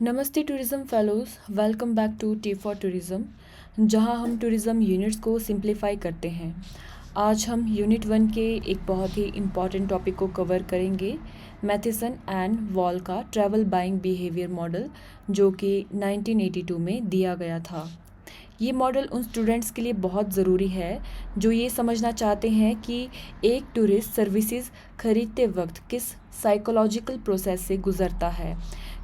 नमस्ते tourism fellows, welcome back to T for tourism, जहां हम टूरिज़्म यूनिट्स को सिंप्लीफाई करते हैं। आज हम यूनिट 1 के एक बहुत ही इम्पॉर्टेंट टॉपिक को कवर करेंगे, मैथिसन एंड वॉल का ट्रैवल बाइंग बिहेवियर मॉडल, जो कि 1982 में दिया गया था। ये मॉडल उन स्टूडेंट्स के लिए बहुत ज़रूरी है जो ये समझना चाहते हैं कि एक टूरिस्ट सर्विसेज खरीदते वक्त किस साइकोलॉजिकल प्रोसेस से गुज़रता है।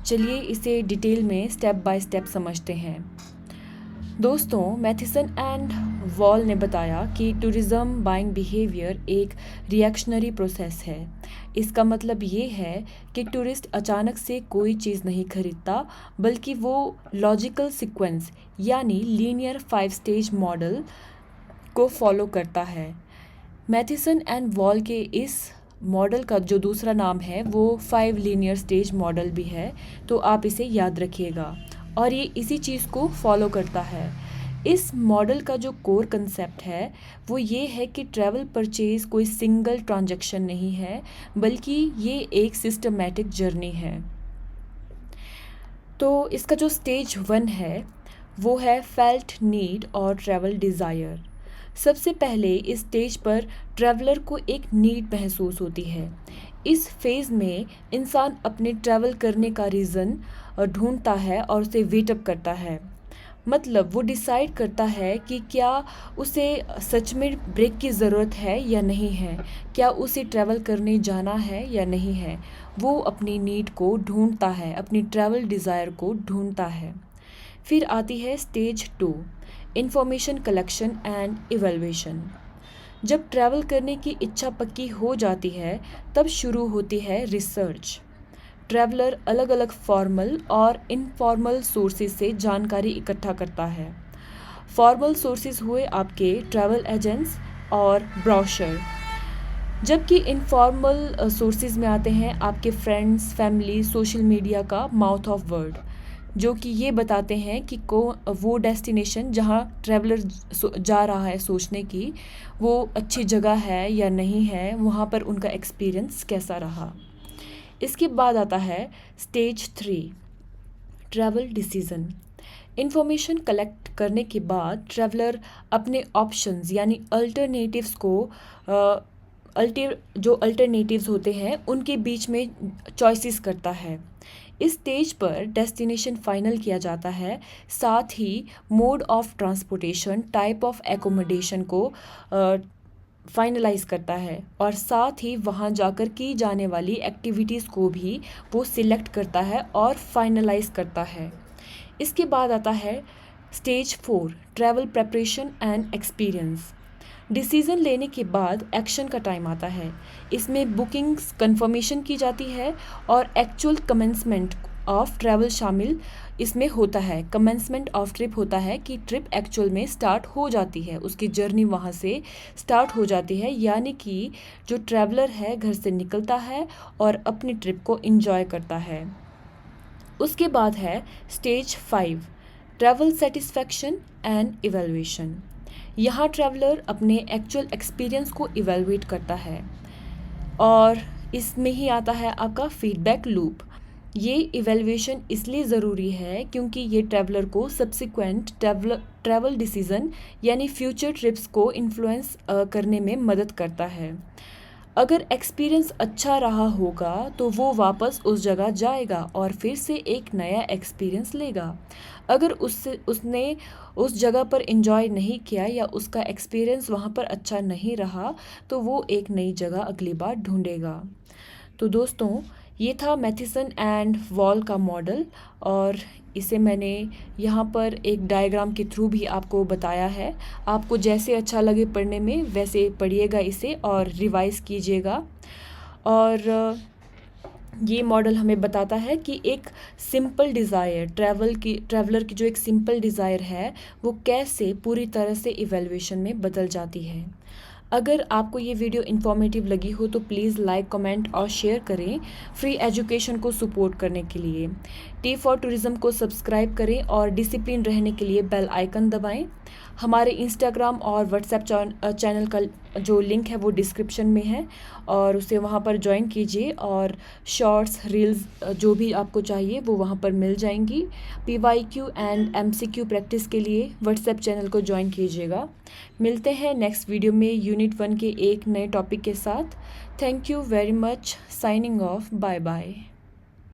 चलिए इसे डिटेल में स्टेप बाय स्टेप समझते हैं। दोस्तों, मैथिसन एंड वॉल ने बताया कि टूरिज़्म बाइंग बिहेवियर एक रिएक्शनरी प्रोसेस है। इसका मतलब ये है कि टूरिस्ट अचानक से कोई चीज़ नहीं खरीदता, बल्कि वो लॉजिकल सीक्वेंस यानी लीनियर 5 स्टेज मॉडल को फॉलो करता है। मैथिसन एंड वॉल के इस मॉडल का जो दूसरा नाम है वो 5 लीनियर स्टेज मॉडल भी है, तो आप इसे याद रखिएगा और ये इसी चीज़ को फॉलो करता है। इस मॉडल का जो कोर कंसेप्ट है वो ये है कि ट्रैवल परचेज कोई सिंगल ट्रांजैक्शन नहीं है, बल्कि ये एक सिस्टमैटिक जर्नी है। तो इसका जो स्टेज 1 है वो है फेल्ट नीड और ट्रैवल डिज़ायर। सबसे पहले इस स्टेज पर ट्रैवलर को एक नीड महसूस होती है। इस फेज़ में इंसान अपने ट्रैवल करने का रीज़न ढूंढता है और उसे वेटअप करता है। मतलब वो डिसाइड करता है कि क्या उसे सच में ब्रेक की ज़रूरत है या नहीं है, क्या उसे ट्रैवल करने जाना है या नहीं है। वो अपनी नीड को ढूंढता है, अपनी ट्रैवल डिज़ायर को ढूंढता है। फिर आती है stage 2, information collection and evaluation. जब ट्रैवल करने की इच्छा पक्की हो जाती है तब शुरू होती है रिसर्च। ट्रैवलर अलग अलग फॉर्मल और इनफॉर्मल सोर्सेज से जानकारी इकट्ठा करता है। फॉर्मल सोर्सेज हुए आपके ट्रैवल एजेंट्स और ब्रोशर, जबकि इनफॉर्मल सोर्सेज में आते हैं आपके फ्रेंड्स, फैमिली, सोशल मीडिया का माउथ ऑफ वर्ड, जो कि ये बताते हैं कि वो डेस्टिनेशन जहाँ ट्रैवलर जा रहा है सोचने की, वो अच्छी जगह है या नहीं है, वहाँ पर उनका एक्सपीरियंस कैसा रहा। इसके बाद आता है stage 3, travel decision. Information collect करने के बाद ट्रैवलर अपने ऑप्शंस यानी अल्टरनेटिव्स को जो अल्टरनेटिव्स होते हैं उनके बीच में चॉइसेस करता है। इस स्टेज पर डेस्टिनेशन फाइनल किया जाता है, साथ ही mode of transportation, type of accommodation को फाइनलाइज करता है और साथ ही वहाँ जाकर की जाने वाली एक्टिविटीज़ को भी वो सिलेक्ट करता है और फाइनलाइज करता है। इसके बाद आता है stage 4, travel preparation and experience. Decision लेने के बाद एक्शन का टाइम आता है। इसमें बुकिंग्स कंफर्मेशन की जाती है और एक्चुअल कमेंसमेंट ऑफ ट्रैवल शामिल इसमें होता है। कमेंसमेंट ऑफ ट्रिप होता है कि ट्रिप एक्चुअल में स्टार्ट हो जाती है, उसकी जर्नी वहाँ से स्टार्ट हो जाती है, यानी कि जो ट्रैवलर है घर से निकलता है और अपनी ट्रिप को एंजॉय करता है। उसके बाद है stage 5, travel satisfaction and evaluation. यहाँ ट्रैवलर अपने एक्चुअल एक्सपीरियंस को इवैल्यूएट करता है और इसमें ही आता है आपका फीडबैक लूप। ये इवैल्यूएशन इसलिए ज़रूरी है क्योंकि ये ट्रैवलर को सब्सिक्वेंट ट्रैवल डिसीज़न यानी फ्यूचर ट्रिप्स को इन्फ्लुएंस करने में मदद करता है। अगर एक्सपीरियंस अच्छा रहा होगा तो वो वापस उस जगह जाएगा और फिर से एक नया एक्सपीरियंस लेगा। अगर उसने उस जगह पर एंजॉय नहीं किया या उसका एक्सपीरियंस वहाँ पर अच्छा नहीं रहा तो वो एक नई जगह अगली बार ढूंढेगा। तो दोस्तों, ये था मैथिसन एंड वॉल का मॉडल और इसे मैंने यहाँ पर एक डायग्राम के थ्रू भी आपको बताया है। आपको जैसे अच्छा लगे पढ़ने में वैसे पढ़िएगा इसे और रिवाइज़ कीजिएगा। और ये मॉडल हमें बताता है कि एक सिंपल डिज़ायर ट्रैवलर की जो एक सिंपल डिज़ायर है वो कैसे पूरी तरह से इवैल्यूएशन में बदल जाती है। अगर आपको ये वीडियो इन्फॉर्मेटिव लगी हो तो प्लीज़ लाइक, कमेंट और शेयर करें फ्री एजुकेशन को सपोर्ट करने के लिए। टी फॉर टूरिज़्म को सब्सक्राइब करें और डिसिप्लिन रहने के लिए बेल आइकन दबाएं। हमारे इंस्टाग्राम और व्हाट्सएप चैनल का जो लिंक है वो डिस्क्रिप्शन में है, और उसे वहाँ पर ज्वाइन कीजिए, और शॉर्ट्स रील्स जो भी आपको चाहिए वो वहाँ पर मिल जाएंगी। PYQ एंड MCQ प्रैक्टिस के लिए व्हाट्सएप चैनल को ज्वाइन कीजिएगा। मिलते हैं नेक्स्ट वीडियो में यूनिट 1 के एक नए टॉपिक के साथ। Thank you very much. Signing off. Bye bye.